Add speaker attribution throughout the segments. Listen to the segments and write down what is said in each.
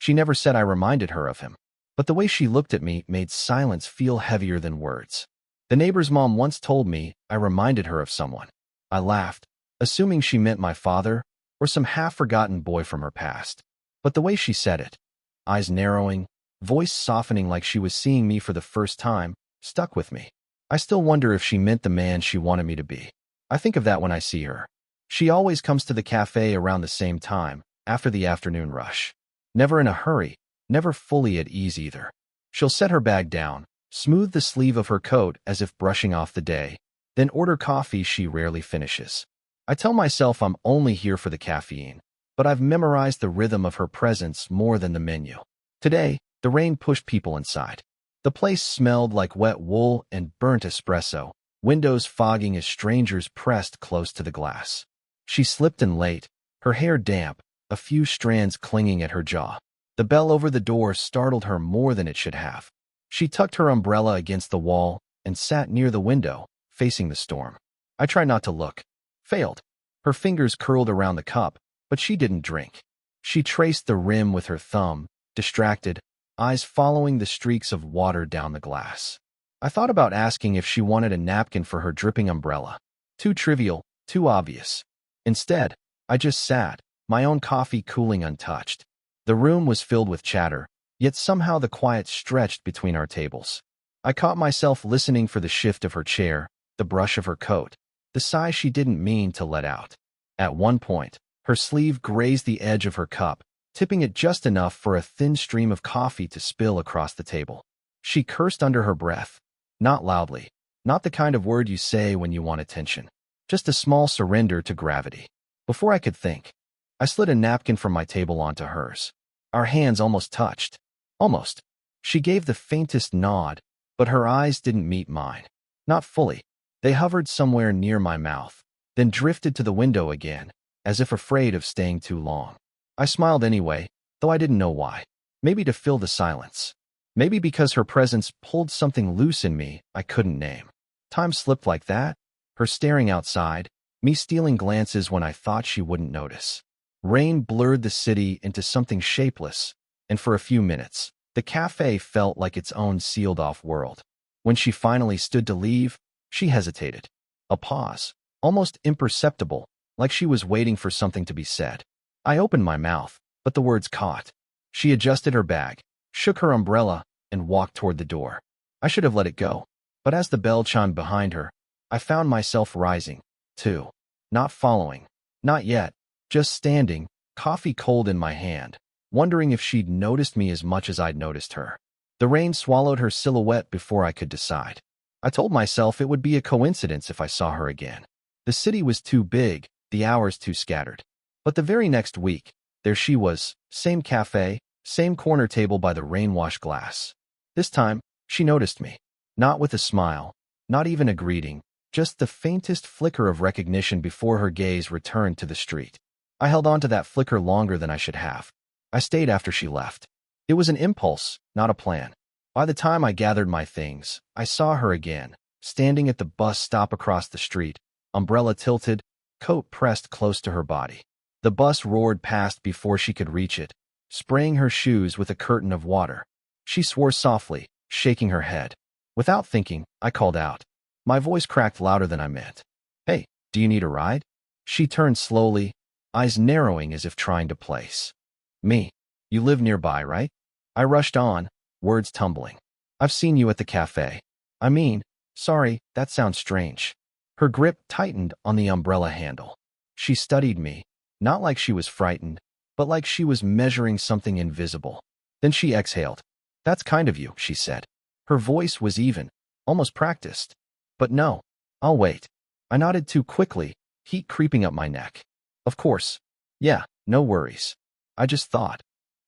Speaker 1: She never said I reminded her of him, but the way she looked at me made silence feel heavier than words. The neighbor's mom once told me I reminded her of someone. I laughed, assuming she meant my father or some half-forgotten boy from her past. But the way she said it, eyes narrowing, voice softening like she was seeing me for the first time, stuck with me. I still wonder if she meant the man she wanted me to be. I think of that when I see her. She always comes to the cafe around the same time, after the afternoon rush. Never in a hurry, never fully at ease either. She'll set her bag down, smooth the sleeve of her coat as if brushing off the day, then order coffee she rarely finishes. I tell myself I'm only here for the caffeine, but I've memorized the rhythm of her presence more than the menu. Today, the rain pushed people inside. The place smelled like wet wool and burnt espresso, windows fogging as strangers pressed close to the glass. She slipped in late, her hair damp, a few strands clinging at her jaw. The bell over the door startled her more than it should have. She tucked her umbrella against the wall and sat near the window, facing the storm. I tried not to look. Failed. Her fingers curled around the cup, but she didn't drink. She traced the rim with her thumb, distracted, eyes following the streaks of water down the glass. I thought about asking if she wanted a napkin for her dripping umbrella. Too trivial, too obvious. Instead, I just sat, my own coffee cooling untouched. The room was filled with chatter, yet somehow the quiet stretched between our tables. I caught myself listening for the shift of her chair, the brush of her coat, the sigh she didn't mean to let out. At one point, her sleeve grazed the edge of her cup, tipping it just enough for a thin stream of coffee to spill across the table. She cursed under her breath, not loudly, not the kind of word you say when you want attention, just a small surrender to gravity. Before I could think, I slid a napkin from my table onto hers. Our hands almost touched. Almost. She gave the faintest nod, but her eyes didn't meet mine. Not fully. They hovered somewhere near my mouth, then drifted to the window again, as if afraid of staying too long. I smiled anyway, though I didn't know why. Maybe to fill the silence. Maybe because her presence pulled something loose in me I couldn't name. Time slipped like that, her staring outside, me stealing glances when I thought she wouldn't notice. Rain blurred the city into something shapeless, and for a few minutes, the cafe felt like its own sealed-off world. When she finally stood to leave, she hesitated. A pause, almost imperceptible, like she was waiting for something to be said. I opened my mouth, but the words caught. She adjusted her bag, shook her umbrella, and walked toward the door. I should have let it go, but as the bell chimed behind her, I found myself rising, too. Not following. Not yet. Just standing, coffee cold in my hand, wondering if she'd noticed me as much as I'd noticed her. The rain swallowed her silhouette before I could decide. I told myself it would be a coincidence if I saw her again. The city was too big, the hours too scattered. But the very next week, there she was, same cafe, same corner table by the rain-washed glass. This time, she noticed me. Not with a smile, not even a greeting, just the faintest flicker of recognition before her gaze returned to the street. I held on to that flicker longer than I should have. I stayed after she left. It was an impulse, not a plan. By the time I gathered my things, I saw her again, standing at the bus stop across the street, umbrella tilted, coat pressed close to her body. The bus roared past before she could reach it, spraying her shoes with a curtain of water. She swore softly, shaking her head. Without thinking, I called out. My voice cracked louder than I meant. "Hey, do you need a ride?" She turned slowly, eyes narrowing as if trying to place. "Me. You live nearby, right?" I rushed on, words tumbling. "I've seen you at the cafe. I mean, sorry, that sounds strange." Her grip tightened on the umbrella handle. She studied me, not like she was frightened, but like she was measuring something invisible. Then she exhaled. "That's kind of you," she said. Her voice was even, almost practiced. "But no, I'll wait." I nodded too quickly, heat creeping up my neck. "Of course. Yeah, no worries. I just thought."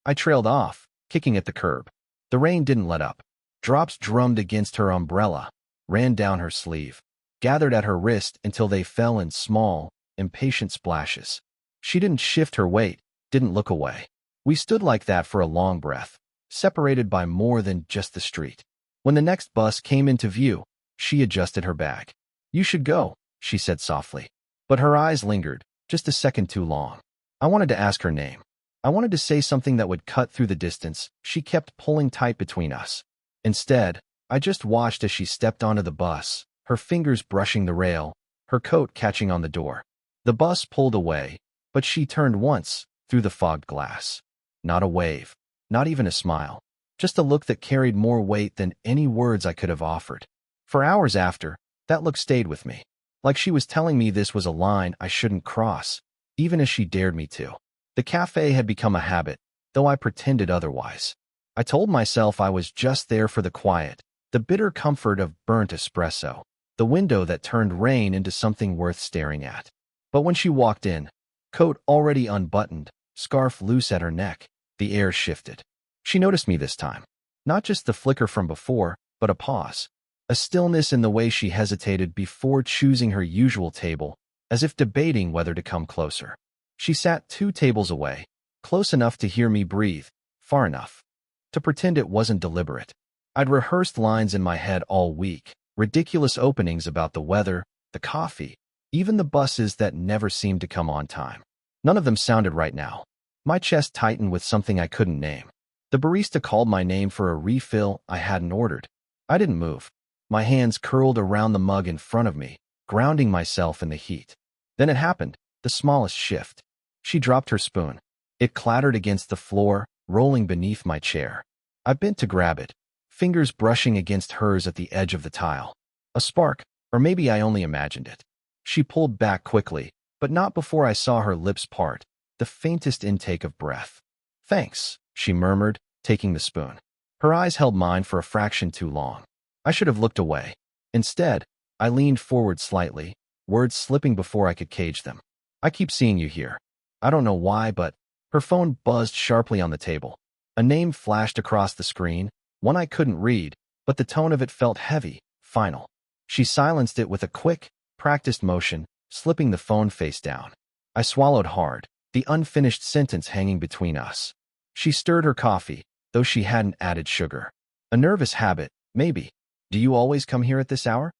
Speaker 1: I trailed off, kicking at the curb. The rain didn't let up. Drops drummed against her umbrella, ran down her sleeve, gathered at her wrist until they fell in small, impatient splashes. She didn't shift her weight, didn't look away. We stood like that for a long breath, separated by more than just the street. When the next bus came into view, she adjusted her bag. "You should go," she said softly. But her eyes lingered, just a second too long. I wanted to ask her name. I wanted to say something that would cut through the distance she kept pulling tight between us. Instead, I just watched as she stepped onto the bus, her fingers brushing the rail, her coat catching on the door. The bus pulled away, but she turned once, through the fogged glass. Not a wave, not even a smile, just a look that carried more weight than any words I could have offered. For hours after, that look stayed with me, like she was telling me this was a line I shouldn't cross, even as she dared me to. The cafe had become a habit, though I pretended otherwise. I told myself I was just there for the quiet, the bitter comfort of burnt espresso, the window that turned rain into something worth staring at. But when she walked in, coat already unbuttoned, scarf loose at her neck, the air shifted. She noticed me this time. Not just the flicker from before, but a pause. A stillness in the way she hesitated before choosing her usual table, as if debating whether to come closer. She sat 2 tables away, close enough to hear me breathe, far enough to pretend it wasn't deliberate. I'd rehearsed lines in my head all week, ridiculous openings about the weather, the coffee, even the buses that never seemed to come on time. None of them sounded right now. My chest tightened with something I couldn't name. The barista called my name for a refill I hadn't ordered. I didn't move. My hands curled around the mug in front of me, grounding myself in the heat. Then it happened, the smallest shift. She dropped her spoon. It clattered against the floor, rolling beneath my chair. I bent to grab it, fingers brushing against hers at the edge of the tile. A spark, or maybe I only imagined it. She pulled back quickly, but not before I saw her lips part, the faintest intake of breath. "Thanks," she murmured, taking the spoon. Her eyes held mine for a fraction too long. I should have looked away. Instead, I leaned forward slightly, words slipping before I could cage them. "I keep seeing you here. I don't know why, but..." Her phone buzzed sharply on the table. A name flashed across the screen, one I couldn't read, but the tone of it felt heavy, final. She silenced it with a quick, practiced motion, slipping the phone face down. I swallowed hard, the unfinished sentence hanging between us. She stirred her coffee, though she hadn't added sugar. "A nervous habit, maybe. Do you always come here at this hour?"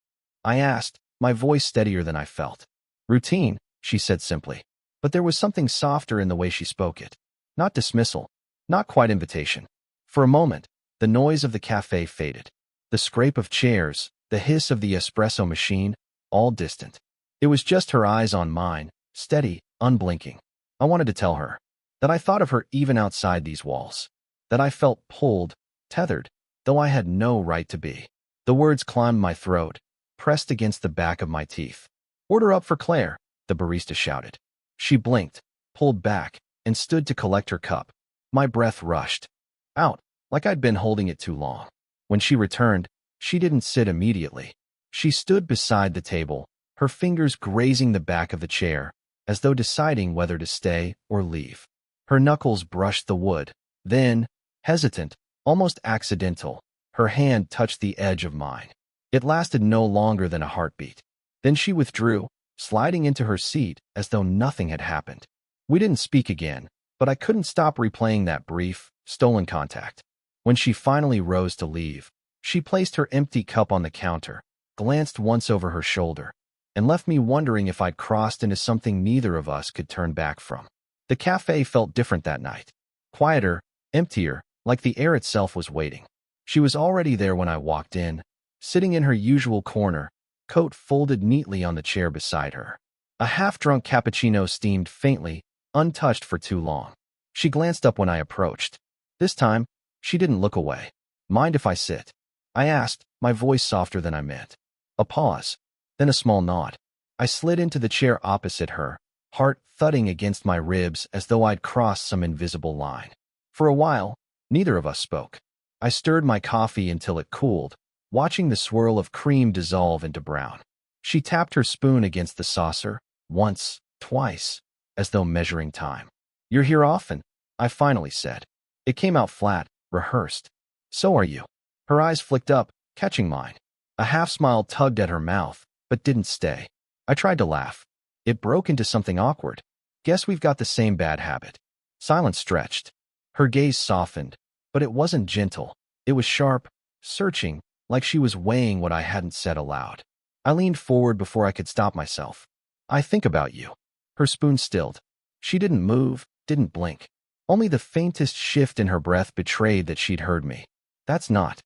Speaker 1: I asked, my voice steadier than I felt. "Routine," she said simply. But there was something softer in the way she spoke it. Not dismissal, not quite invitation. For a moment, the noise of the cafe faded. The scrape of chairs, the hiss of the espresso machine, all distant. It was just her eyes on mine, steady, unblinking. I wanted to tell her that I thought of her even outside these walls, that I felt pulled, tethered, though I had no right to be. The words climbed my throat, pressed against the back of my teeth. "Order up for Claire," the barista shouted. She blinked, pulled back, and stood to collect her cup. My breath rushed out, like I'd been holding it too long. When she returned, she didn't sit immediately. She stood beside the table, her fingers grazing the back of the chair, as though deciding whether to stay or leave. Her knuckles brushed the wood. Then, hesitant, almost accidental, her hand touched the edge of mine. It lasted no longer than a heartbeat. Then she withdrew, sliding into her seat as though nothing had happened. We didn't speak again, but I couldn't stop replaying that brief, stolen contact. When she finally rose to leave, she placed her empty cup on the counter, glanced once over her shoulder, and left me wondering if I'd crossed into something neither of us could turn back from. The cafe felt different that night. Quieter, emptier, like the air itself was waiting. She was already there when I walked in, sitting in her usual corner, coat folded neatly on the chair beside her. A half-drunk cappuccino steamed faintly, untouched for too long. She glanced up when I approached. This time, she didn't look away. "Mind if I sit?" I asked, my voice softer than I meant. A pause, then a small nod. I slid into the chair opposite her, heart thudding against my ribs as though I'd crossed some invisible line. For a while, neither of us spoke. I stirred my coffee until it cooled, watching the swirl of cream dissolve into brown. She tapped her spoon against the saucer, once, twice, as though measuring time. "You're here often," I finally said. It came out flat, rehearsed. "So are you." Her eyes flicked up, catching mine. A half-smile tugged at her mouth, but didn't stay. I tried to laugh. It broke into something awkward. "Guess we've got the same bad habit." Silence stretched. Her gaze softened, but it wasn't gentle. It was sharp, searching, like she was weighing what I hadn't said aloud. I leaned forward before I could stop myself. "I think about you." Her spoon stilled. She didn't move, didn't blink. Only the faintest shift in her breath betrayed that she'd heard me. That's not.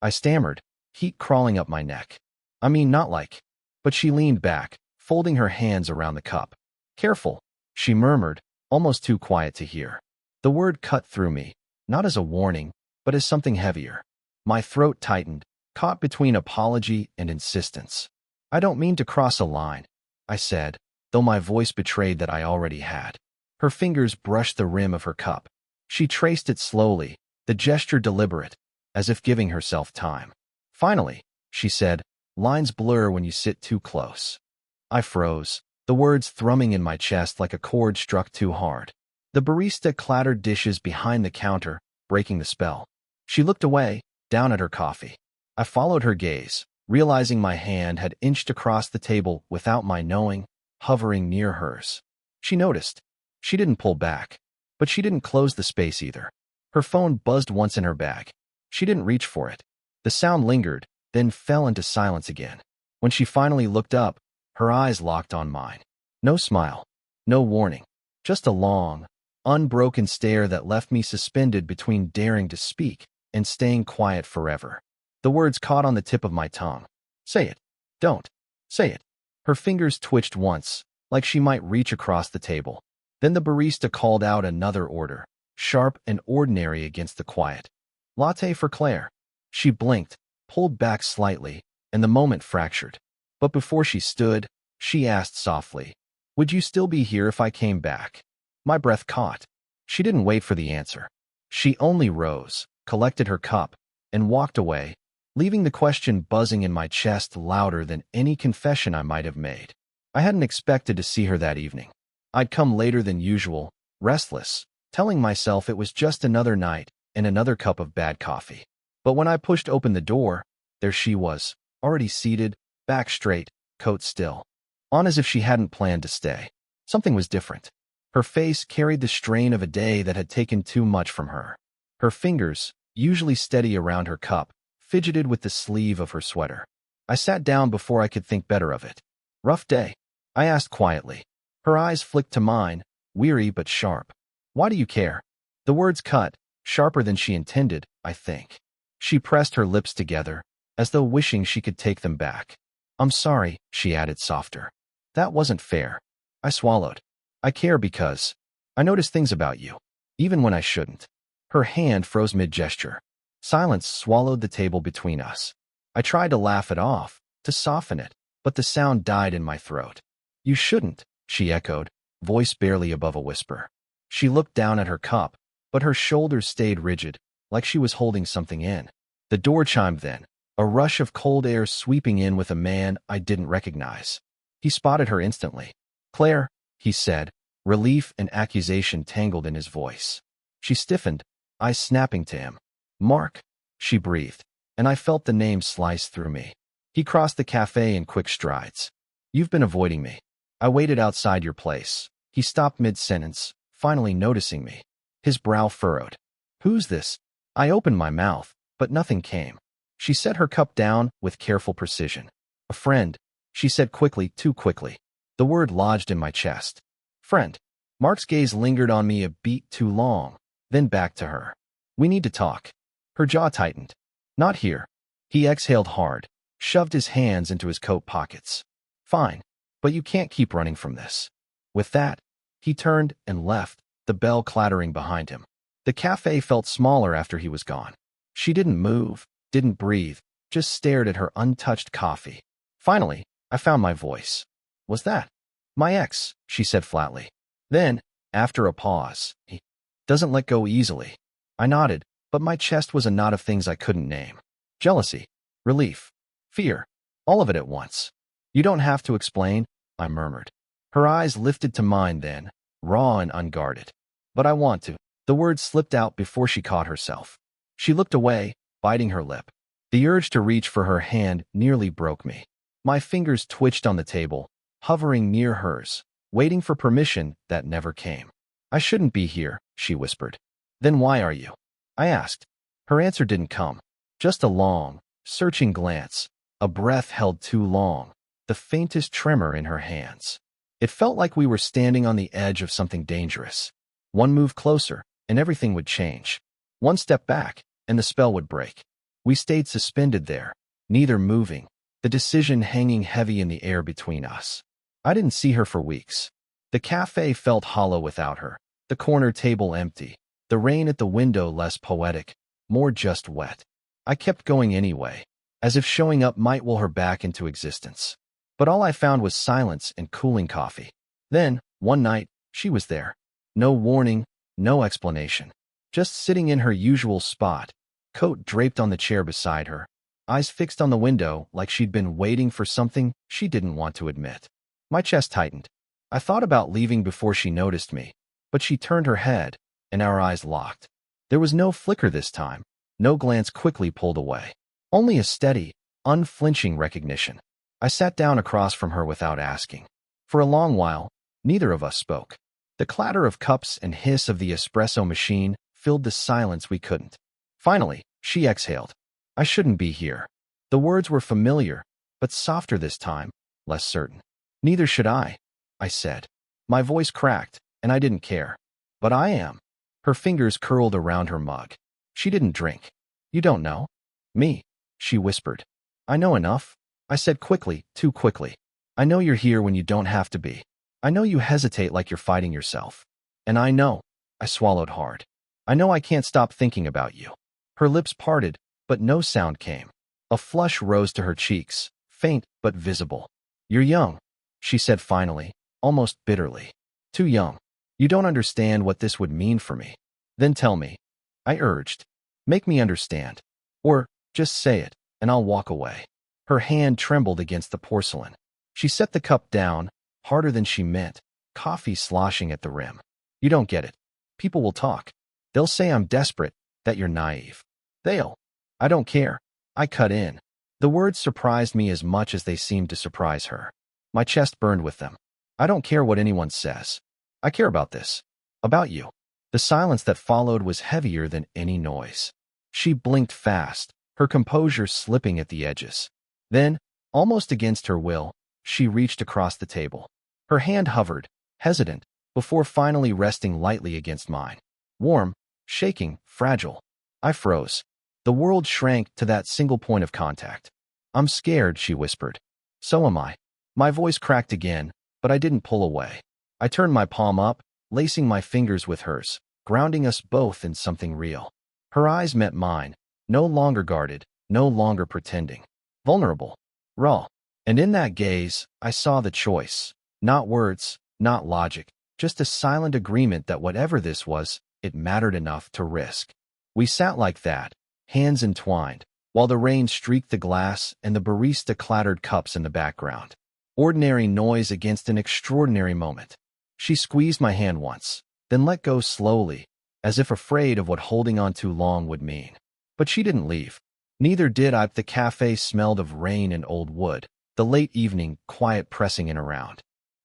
Speaker 1: I stammered, heat crawling up my neck. I mean, not like. But she leaned back, folding her hands around the cup. Careful, she murmured, almost too quiet to hear. The word cut through me, not as a warning, but as something heavier. My throat tightened, caught between apology and insistence. I don't mean to cross a line, I said, though my voice betrayed that I already had. Her fingers brushed the rim of her cup. She traced it slowly, the gesture deliberate, as if giving herself time. Finally, she said, lines blur when you sit too close. I froze, the words thrumming in my chest like a chord struck too hard. The barista clattered dishes behind the counter, breaking the spell. She looked away, down at her coffee. I followed her gaze, realizing my hand had inched across the table without my knowing, hovering near hers. She noticed. She didn't pull back, but she didn't close the space either. Her phone buzzed once in her bag. She didn't reach for it. The sound lingered, then fell into silence again. When she finally looked up, her eyes locked on mine. No smile, no warning, just a long, unbroken stare that left me suspended between daring to speak and staying quiet forever. The words caught on the tip of my tongue. Say it. Don't. Say it. Her fingers twitched once, like she might reach across the table. Then the barista called out another order, sharp and ordinary against the quiet. Latte for Claire. She blinked, pulled back slightly, and the moment fractured. But before she stood, she asked softly, would you still be here if I came back? My breath caught. She didn't wait for the answer. She only rose, collected her cup, and walked away, leaving the question buzzing in my chest louder than any confession I might have made. I hadn't expected to see her that evening. I'd come later than usual, restless, telling myself it was just another night and another cup of bad coffee. But when I pushed open the door, there she was, already seated, back straight, coat still, on as if she hadn't planned to stay. Something was different. Her face carried the strain of a day that had taken too much from her. Her fingers, usually steady around her cup, fidgeted with the sleeve of her sweater. I sat down before I could think better of it. Rough day? I asked quietly. Her eyes flicked to mine, weary but sharp. Why do you care? The words cut, sharper than she intended, I think. She pressed her lips together, as though wishing she could take them back. I'm sorry, she added softer. That wasn't fair. I swallowed. I care because I notice things about you, even when I shouldn't. Her hand froze mid-gesture. Silence swallowed the table between us. I tried to laugh it off, to soften it, but the sound died in my throat. You shouldn't, she echoed, voice barely above a whisper. She looked down at her cup, but her shoulders stayed rigid, like she was holding something in. The door chimed then, a rush of cold air sweeping in with a man I didn't recognize. He spotted her instantly. Claire, he said, relief and accusation tangled in his voice. She stiffened, eyes snapping to him. Mark, she breathed, and I felt the name slice through me. He crossed the cafe in quick strides. You've been avoiding me. I waited outside your place. He stopped mid-sentence, finally noticing me. His brow furrowed. Who's this? I opened my mouth, but nothing came. She set her cup down with careful precision. A friend, she said quickly, too quickly. The word lodged in my chest. Friend. Mark's gaze lingered on me a beat too long, then back to her. We need to talk. Her jaw tightened. Not here. He exhaled hard, shoved his hands into his coat pockets. Fine, but you can't keep running from this. With that, he turned and left, the bell clattering behind him. The cafe felt smaller after he was gone. She didn't move, didn't breathe, just stared at her untouched coffee. Finally, I found my voice. Was that? My ex, she said flatly. Then, after a pause, he doesn't let go easily. I nodded, but my chest was a knot of things I couldn't name. Jealousy, relief, fear, all of it at once. You don't have to explain, I murmured. Her eyes lifted to mine then, raw and unguarded. But I want to. The words slipped out before she caught herself. She looked away, biting her lip. The urge to reach for her hand nearly broke me. My fingers twitched on the table, hovering near hers, waiting for permission that never came. I shouldn't be here, she whispered. Then why are you? I asked. Her answer didn't come. Just a long, searching glance, a breath held too long, the faintest tremor in her hands. It felt like we were standing on the edge of something dangerous. One move closer, and everything would change. One step back, and the spell would break. We stayed suspended there, neither moving, the decision hanging heavy in the air between us. I didn't see her for weeks. The cafe felt hollow without her, the corner table empty, the rain at the window less poetic, more just wet. I kept going anyway, as if showing up might will her back into existence. But all I found was silence and cooling coffee. Then, one night, she was there. No warning, no explanation. Just sitting in her usual spot, coat draped on the chair beside her, eyes fixed on the window like she'd been waiting for something she didn't want to admit. My chest tightened. I thought about leaving before she noticed me, but she turned her head, and our eyes locked. There was no flicker this time, no glance quickly pulled away. Only a steady, unflinching recognition. I sat down across from her without asking. For a long while, neither of us spoke. The clatter of cups and hiss of the espresso machine filled the silence we couldn't. Finally, she exhaled. I shouldn't be here. The words were familiar, but softer this time, less certain. Neither should I said. My voice cracked, and I didn't care. But I am. Her fingers curled around her mug. She didn't drink. You don't know? Me, she whispered. I know enough, I said quickly, too quickly. I know you're here when you don't have to be. I know you hesitate like you're fighting yourself. And I know, I swallowed hard. I know I can't stop thinking about you. Her lips parted, but no sound came. A flush rose to her cheeks, faint but visible. You're young, she said finally, almost bitterly. Too young. You don't understand what this would mean for me. Then tell me, I urged. Make me understand. Or, just say it, and I'll walk away. Her hand trembled against the porcelain. She set the cup down, harder than she meant, coffee sloshing at the rim. You don't get it. People will talk. They'll say I'm desperate, that you're naive. I don't care. I cut in. The words surprised me as much as they seemed to surprise her. My chest burned with them. I don't care what anyone says. I care about this. About you. The silence that followed was heavier than any noise. She blinked fast, her composure slipping at the edges. Then, almost against her will, she reached across the table. Her hand hovered, hesitant, before finally resting lightly against mine. Warm, shaking, fragile. I froze. The world shrank to that single point of contact. I'm scared, she whispered. So am I. My voice cracked again, but I didn't pull away. I turned my palm up, lacing my fingers with hers, grounding us both in something real. Her eyes met mine, no longer guarded, no longer pretending. Vulnerable. Raw. And in that gaze, I saw the choice. Not words, not logic, just a silent agreement that whatever this was, it mattered enough to risk. We sat like that, hands entwined, while the rain streaked the glass and the barista clattered cups in the background. Ordinary noise against an extraordinary moment. She squeezed my hand once, then let go slowly, as if afraid of what holding on too long would mean. But she didn't leave. Neither did I. The cafe smelled of rain and old wood, the late evening quiet pressing in around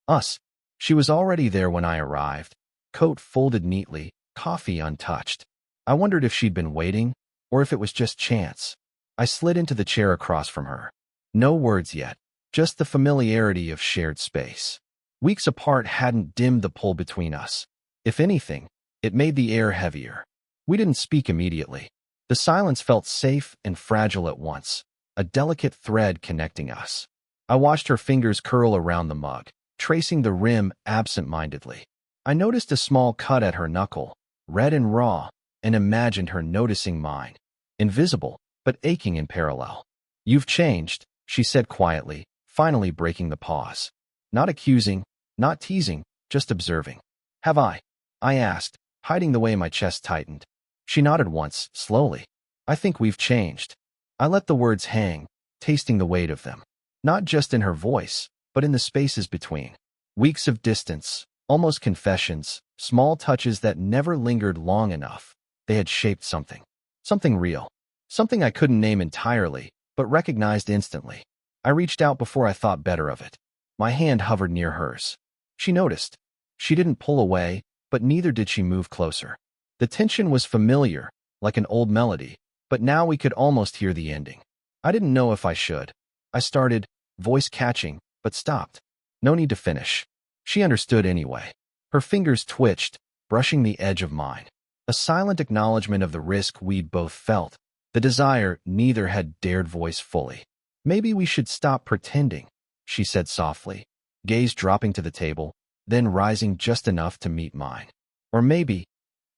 Speaker 1: us. She was already there when I arrived, coat folded neatly, coffee untouched. I wondered if she'd been waiting, or if it was just chance. I slid into the chair across from her. No words yet, just the familiarity of shared space. Weeks apart hadn't dimmed the pull between us. If anything, it made the air heavier. We didn't speak immediately. The silence felt safe and fragile at once, a delicate thread connecting us. I watched her fingers curl around the mug, tracing the rim absent-mindedly. I noticed a small cut at her knuckle, red and raw, and imagined her noticing mine. Invisible, but aching in parallel. You've changed, she said quietly, finally breaking the pause. Not accusing, not teasing, just observing. Have I? I asked, hiding the way my chest tightened. She nodded once, slowly. I think we've changed. I let the words hang, tasting the weight of them. Not just in her voice, but in the spaces between. Weeks of distance, almost confessions, small touches that never lingered long enough. They had shaped something. Something real. Something I couldn't name entirely, but recognized instantly. I reached out before I thought better of it. My hand hovered near hers. She noticed. She didn't pull away, but neither did she move closer. The tension was familiar, like an old melody, but now we could almost hear the ending. I didn't know if I should. I started, voice catching, but stopped. No need to finish. She understood anyway. Her fingers twitched, brushing the edge of mine. A silent acknowledgement of the risk we'd both felt, the desire neither had dared voice fully. Maybe we should stop pretending, she said softly, gaze dropping to the table, then rising just enough to meet mine. Or maybe,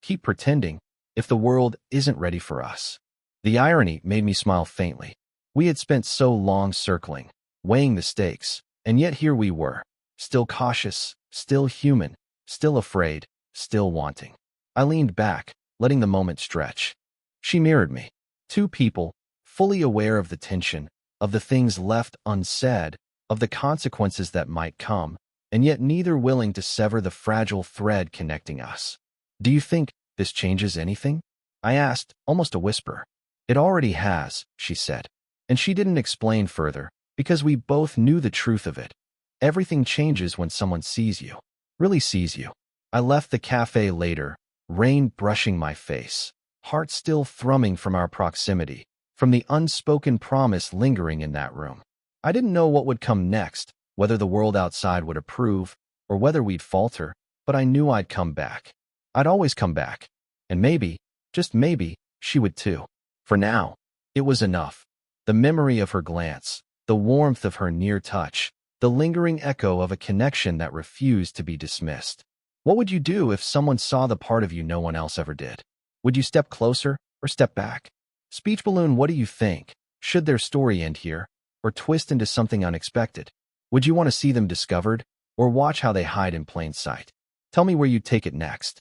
Speaker 1: keep pretending, if the world isn't ready for us. The irony made me smile faintly. We had spent so long circling, weighing the stakes, and yet here we were, still cautious, still human, still afraid, still wanting. I leaned back, letting the moment stretch. She mirrored me. Two people, fully aware of the tension, of the things left unsaid, of the consequences that might come, and yet neither willing to sever the fragile thread connecting us. Do you think this changes anything? I asked, almost a whisper. It already has, she said. And she didn't explain further, because we both knew the truth of it. Everything changes when someone sees you. Really sees you. I left the cafe later, rain brushing my face, heart still thrumming from our proximity, from the unspoken promise lingering in that room. I didn't know what would come next, whether the world outside would approve, or whether we'd falter, but I knew I'd come back. I'd always come back. And maybe, just maybe, she would too. For now, it was enough. The memory of her glance, the warmth of her near touch, the lingering echo of a connection that refused to be dismissed. What would you do if someone saw the part of you no one else ever did? Would you step closer or step back? Speech balloon, what do you think? Should their story end here, or twist into something unexpected? Would you want to see them discovered, or watch how they hide in plain sight? Tell me where you'd take it next.